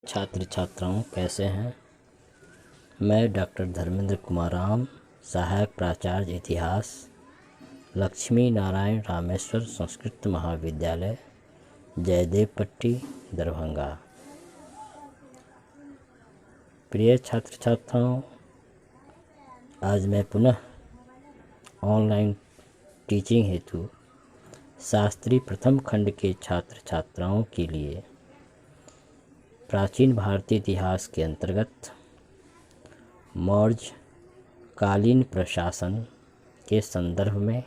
छात्र छात्राओं कैसे हैं। मैं डॉक्टर धर्मेंद्र कुमार राम, सहायक प्राचार्य इतिहास, लक्ष्मी नारायण रामेश्वर संस्कृत महाविद्यालय, जयदेव पट्टी, दरभंगा। प्रिय छात्र छात्राओं, आज मैं पुनः ऑनलाइन टीचिंग हेतु शास्त्री प्रथम खंड के छात्र छात्राओं के लिए प्राचीन भारतीय इतिहास के अंतर्गत मौर्य कालीन प्रशासन के संदर्भ में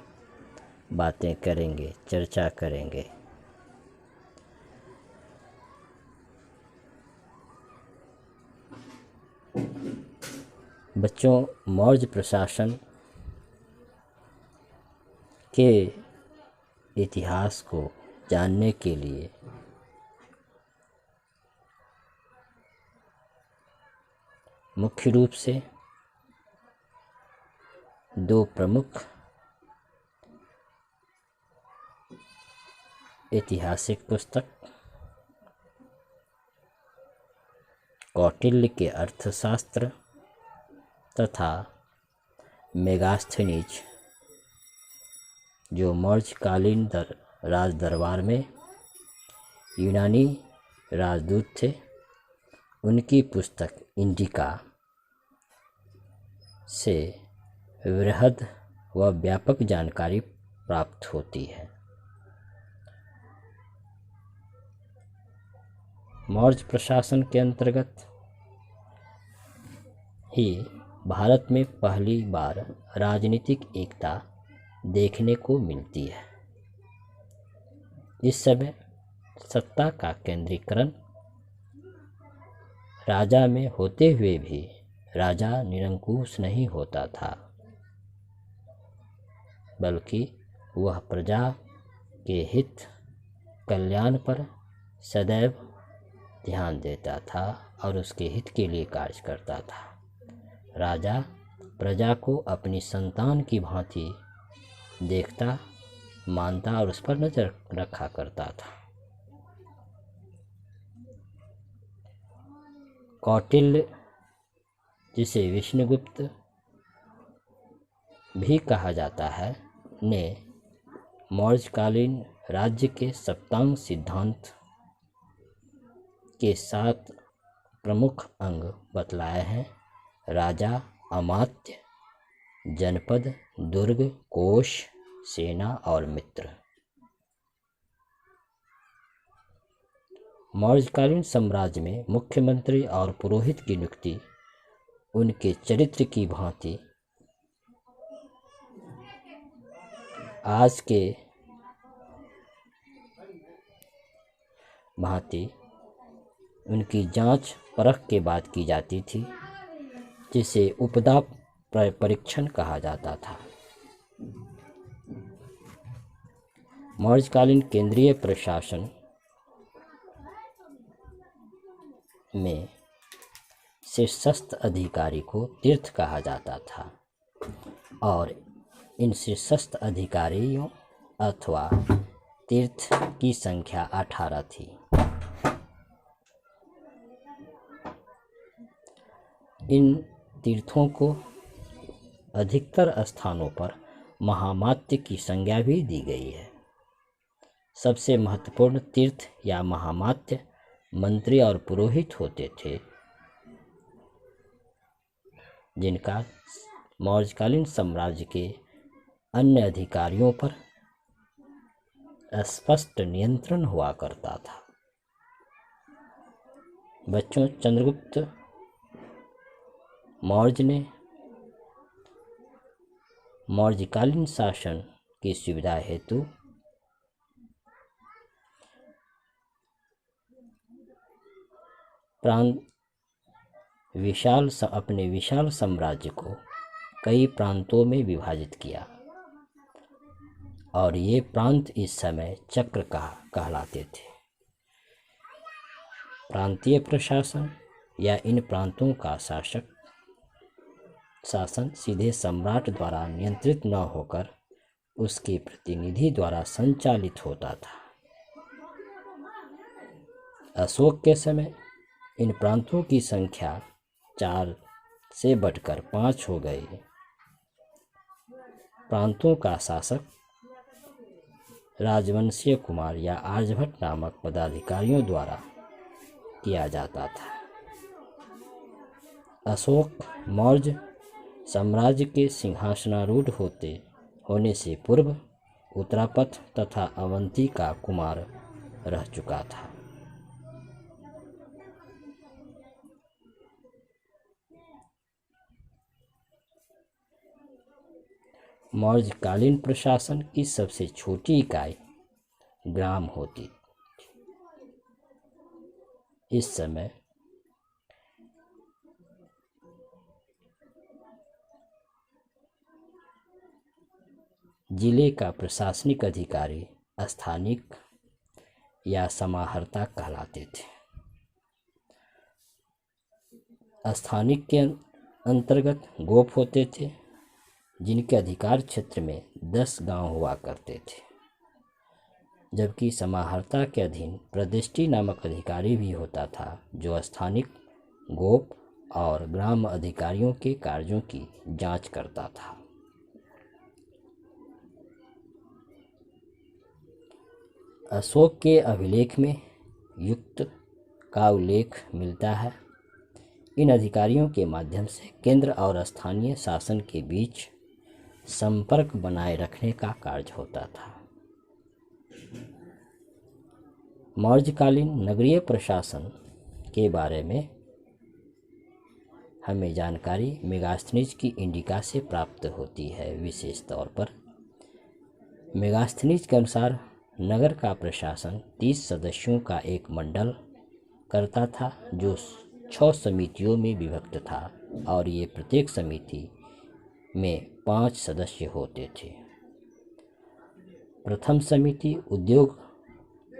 बातें करेंगे, चर्चा करेंगे। बच्चों, मौर्य प्रशासन के इतिहास को जानने के लिए मुख्य रूप से दो प्रमुख ऐतिहासिक पुस्तक, कौटिल्य के अर्थशास्त्र तथा मेगास्थनीज, जो मौर्यकालीन राज दरबार में यूनानी राजदूत थे, उनकी पुस्तक इंडिका से वृहद व व्यापक जानकारी प्राप्त होती है। मौर्य प्रशासन के अंतर्गत ही भारत में पहली बार राजनीतिक एकता देखने को मिलती है। इस समय सत्ता का केंद्रीकरण राजा में होते हुए भी राजा निरंकुश नहीं होता था, बल्कि वह प्रजा के हित कल्याण पर सदैव ध्यान देता था और उसके हित के लिए कार्य करता था। राजा प्रजा को अपनी संतान की भांति देखता, मानता और उस पर नजर रखा करता था। कौटिल्य, जिसे विष्णुगुप्त भी कहा जाता है, ने मौर्यकालीन राज्य के सप्तांग सिद्धांत के 7 प्रमुख अंग बतलाए हैं: राजा, अमात्य, जनपद, दुर्ग, कोश, सेना और मित्र। मौर्यकालीन साम्राज्य में मुख्यमंत्री और पुरोहित की नियुक्ति उनके चरित्र की भांति आज के भांति उनकी जांच परख के बाद की जाती थी, जिसे उपदा परीक्षण कहा जाता था। मौर्यकालीन केंद्रीय प्रशासन में शीर्षस्थ अधिकारी को तीर्थ कहा जाता था और इन शीर्षस्थ अधिकारियों अथवा तीर्थ की संख्या 18 थी। इन तीर्थों को अधिकतर स्थानों पर महामात्य की संज्ञा भी दी गई है। सबसे महत्वपूर्ण तीर्थ या महामात्य मंत्री और पुरोहित होते थे, जिनका मौर्यकालीन साम्राज्य के अन्य अधिकारियों पर स्पष्ट नियंत्रण हुआ करता था। बच्चों, चंद्रगुप्त मौर्य ने मौर्यकालीन शासन की सुविधा हेतु अपने विशाल साम्राज्य को कई प्रांतों में विभाजित किया और ये प्रांत इस समय चक्र कहलाते थे। प्रांतीय प्रशासन या इन प्रांतों का शासन सीधे सम्राट द्वारा नियंत्रित न होकर उसके प्रतिनिधि द्वारा संचालित होता था। अशोक के समय इन प्रांतों की संख्या 4 से बढ़कर 5 हो गई। प्रांतों का शासक राजवंशीय कुमार या आर्यभट्ट नामक पदाधिकारियों द्वारा किया जाता था। अशोक मौर्य साम्राज्य के सिंहासनारूढ़ होने से पूर्व उत्तरापथ तथा अवंती का कुमार रह चुका था। मौर्यकालीन प्रशासन की सबसे छोटी इकाई ग्राम होती। इस समय जिले का प्रशासनिक अधिकारी स्थानिक या समाहर्ता कहलाते थे। स्थानिक के अंतर्गत गोप होते थे, जिनके अधिकार क्षेत्र में 10 गांव हुआ करते थे, जबकि समाहर्ता के अधीन प्रदिष्टि नामक अधिकारी भी होता था, जो स्थानिक गोप और ग्राम अधिकारियों के कार्यों की जांच करता था। अशोक के अभिलेख में युक्त का उल्लेख मिलता है। इन अधिकारियों के माध्यम से केंद्र और स्थानीय शासन के बीच संपर्क बनाए रखने का कार्य होता था। मौर्यकालीन नगरीय प्रशासन के बारे में हमें जानकारी मेगास्थनीज की इंडिका से प्राप्त होती है। विशेष तौर पर मेगास्थनीज के अनुसार नगर का प्रशासन 30 सदस्यों का एक मंडल करता था, जो 6 समितियों में विभक्त था और ये प्रत्येक समिति में 5 सदस्य होते थे। प्रथम समिति उद्योग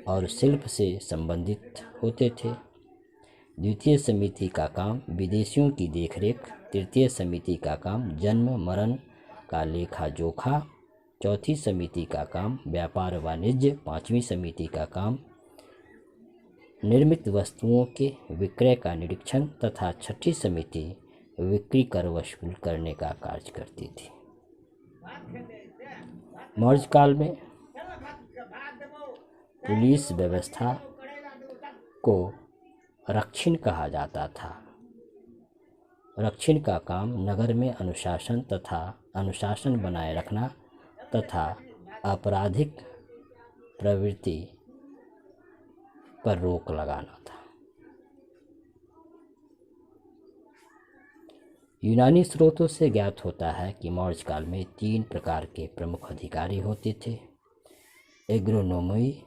और शिल्प से संबंधित होते थे। द्वितीय समिति का काम विदेशियों की देखरेख। तृतीय समिति का काम जन्म मरण का लेखा जोखा। चौथी समिति का काम व्यापार वाणिज्य। पांचवी समिति का काम निर्मित वस्तुओं के विक्रय का निरीक्षण तथा छठी समिति बिक्री कर वसूल करने का कार्य करती थी। मौर्य काल में पुलिस व्यवस्था को रक्षिण कहा जाता था। रक्षिण का काम नगर में अनुशासन बनाए रखना तथा आपराधिक प्रवृत्ति पर रोक लगाना था। यूनानी स्रोतों से ज्ञात होता है कि मौर्य काल में 3 प्रकार के प्रमुख अधिकारी होते थे। एग्रोनोमी,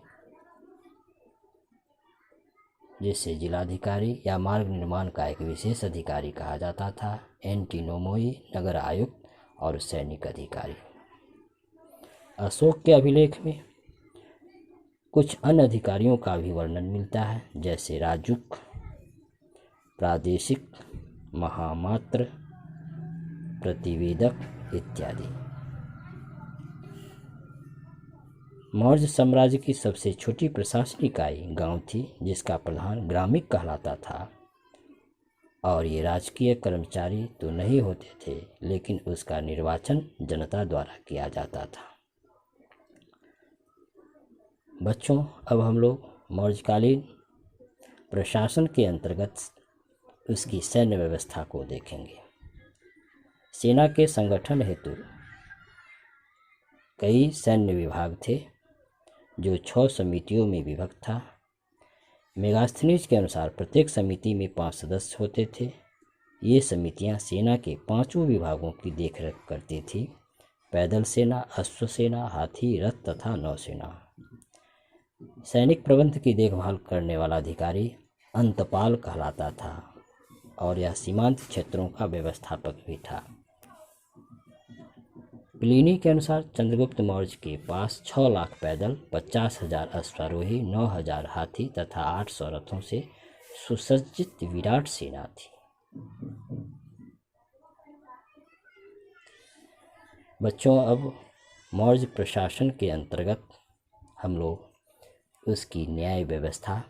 जिसे जिलाधिकारी या मार्ग निर्माण का एक विशेष अधिकारी कहा जाता था। एंटीनोमोई, नगर आयुक्त और सैनिक अधिकारी। अशोक के अभिलेख में कुछ अन्य अधिकारियों का भी वर्णन मिलता है, जैसे राजुक, प्रादेशिक, महामात्र, प्रतिवेदक इत्यादि। मौर्य साम्राज्य की सबसे छोटी प्रशासनिक इकाई गांव थी, जिसका प्रधान ग्रामिक कहलाता था और ये राजकीय कर्मचारी तो नहीं होते थे, लेकिन उसका निर्वाचन जनता द्वारा किया जाता था। बच्चों, अब हम लोग मौर्यकालीन प्रशासन के अंतर्गत उसकी सैन्य व्यवस्था को देखेंगे। सेना के संगठन हेतु कई सैन्य विभाग थे, जो 6 समितियों में विभक्त था। मेगास्थनीज के अनुसार प्रत्येक समिति में 5 सदस्य होते थे। ये समितियां सेना के 5 विभागों की देखरेख करती थी: पैदल सेना, अश्व सेना, हाथी, रथ तथा नौसेना। सैनिक प्रबंध की देखभाल करने वाला अधिकारी अंतपाल कहलाता था और यह सीमांत क्षेत्रों का व्यवस्थापक भी था। प्लिनी के अनुसार चंद्रगुप्त मौर्य के पास 6 लाख पैदल, 50,000 अश्वारोही, 9,000 हाथी तथा 800 रथों से सुसज्जित विराट सेना थी। बच्चों, अब मौर्य प्रशासन के अंतर्गत हम लोग उसकी न्याय व्यवस्था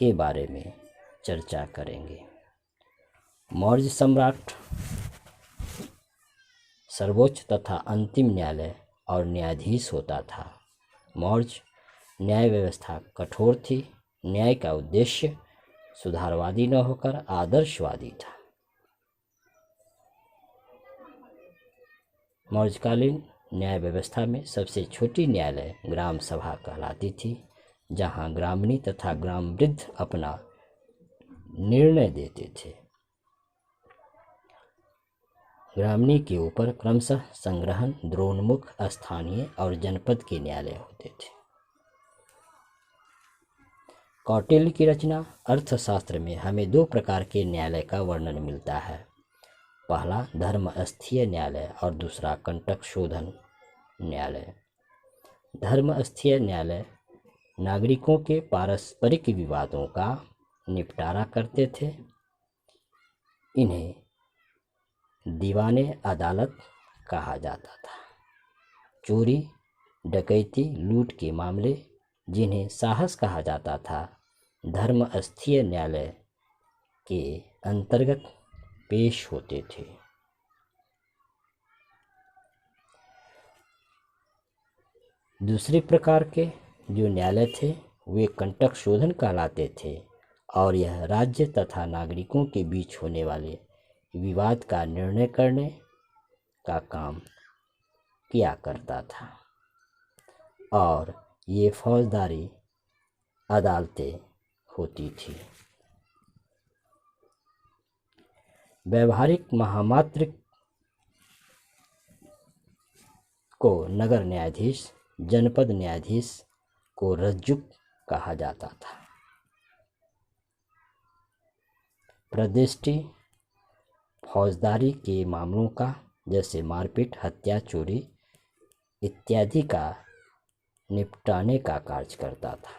के बारे में चर्चा करेंगे। मौर्य सम्राट सर्वोच्च तथा अंतिम न्यायालय और न्यायाधीश होता था। मौर्य न्याय व्यवस्था कठोर थी। न्याय का उद्देश्य सुधारवादी न होकर आदर्शवादी था। मौर्यकालीन न्याय व्यवस्था में सबसे छोटी न्यायालय ग्राम सभा कहलाती थी, जहां ग्रामणी तथा ग्राम वृद्ध अपना निर्णय देते थे। ग्रामणी के ऊपर क्रमशः संग्रहण, द्रोणमुख, स्थानीय और जनपद के न्यायालय होते थे। कौटिल्य की रचना अर्थशास्त्र में हमें दो प्रकार के न्यायालय का वर्णन मिलता है। पहला धर्मस्थीय न्यायालय और दूसरा कंटक शोधन न्यायालय। धर्मस्थीय न्यायालय नागरिकों के पारस्परिक विवादों का निपटारा करते थे। इन्हें दीवाने अदालत कहा जाता था। चोरी, डकैती, लूट के मामले, जिन्हें साहस कहा जाता था, धर्मस्थीय न्यायालय के अंतर्गत पेश होते थे। दूसरे प्रकार के जो न्यायालय थे वे कंटक शोधन कहलाते थे और यह राज्य तथा नागरिकों के बीच होने वाले विवाद का निर्णय करने का काम किया करता था और ये फौजदारी अदालतें होती थी। व्यवहारिक महामात्र को नगर न्यायाधीश, जनपद न्यायाधीश को रज्जुक कहा जाता था। प्रदिष्टि फौजदारी के मामलों का, जैसे मारपीट, हत्या, चोरी इत्यादि का निपटाने का कार्य करता था।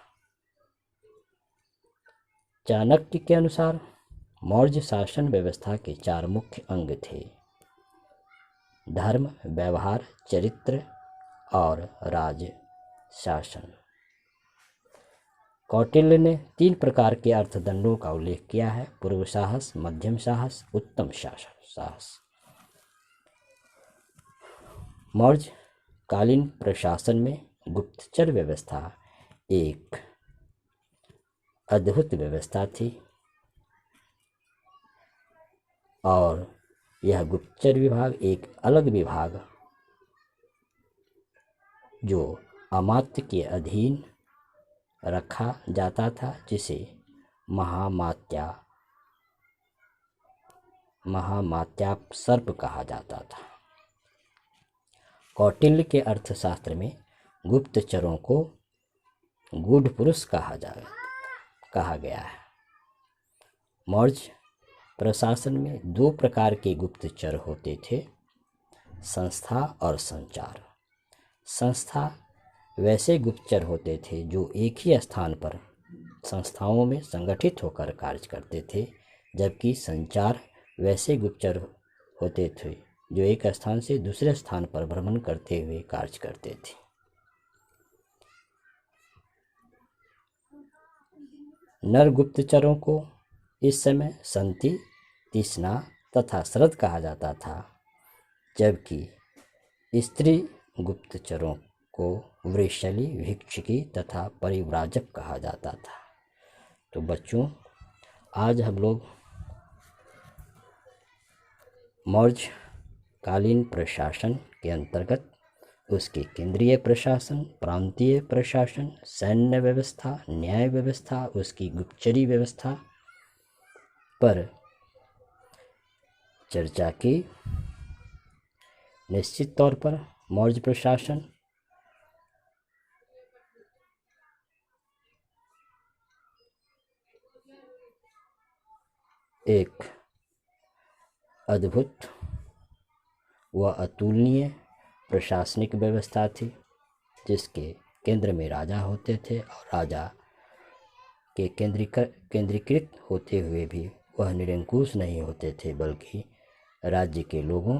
चाणक्य के अनुसार मौर्य शासन व्यवस्था के 4 मुख्य अंग थे: धर्म, व्यवहार, चरित्र और राज शासन। कौटिल्य ने 3 प्रकार के अर्थदंडों का उल्लेख किया है: पूर्व साहस, मध्यम साहस, उत्तम साहस। मौर्य कालीन प्रशासन में गुप्तचर व्यवस्था एक अद्भुत व्यवस्था थी और यह गुप्तचर विभाग एक अलग विभाग जो अमात्य के अधीन रखा जाता था, जिसे महामात्यापसर्प कहा जाता था। कौटिल्य के अर्थशास्त्र में गुप्तचरों को गूढ़ पुरुष कहा गया है। मौर्य प्रशासन में 2 प्रकार के गुप्तचर होते थे: संस्था और संचार। संस्था वैसे गुप्तचर होते थे जो एक ही स्थान पर संस्थाओं में संगठित होकर कार्य करते थे, जबकि संचार वैसे गुप्तचर होते थे जो एक स्थान से दूसरे स्थान पर भ्रमण करते हुए कार्य करते थे। नर गुप्तचरों को इस समय संति, तीक्ष्णा तथा शरद कहा जाता था, जबकि स्त्री गुप्तचरों को वृषली, भिक्षुकी तथा परिव्राजक कहा जाता था। तो बच्चों, आज हम लोग मौर्य कालीन प्रशासन के अंतर्गत उसके केंद्रीय प्रशासन, प्रांतीय प्रशासन, सैन्य व्यवस्था, न्याय व्यवस्था, उसकी गुप्तचरी व्यवस्था पर चर्चा की। निश्चित तौर पर मौर्य प्रशासन एक अद्भुत व अतुलनीय प्रशासनिक व्यवस्था थी, जिसके केंद्र में राजा होते थे और राजा के केंद्रीकृत होते हुए भी वह निरंकुश नहीं होते थे, बल्कि राज्य के लोगों,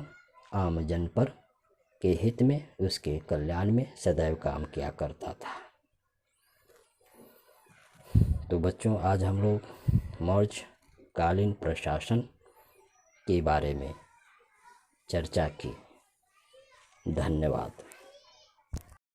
आम जन पर के हित में, उसके कल्याण में सदैव काम किया करता था। तो बच्चों, आज हम लोग मौर्य कालीन प्रशासन के बारे में चर्चा की। धन्यवाद।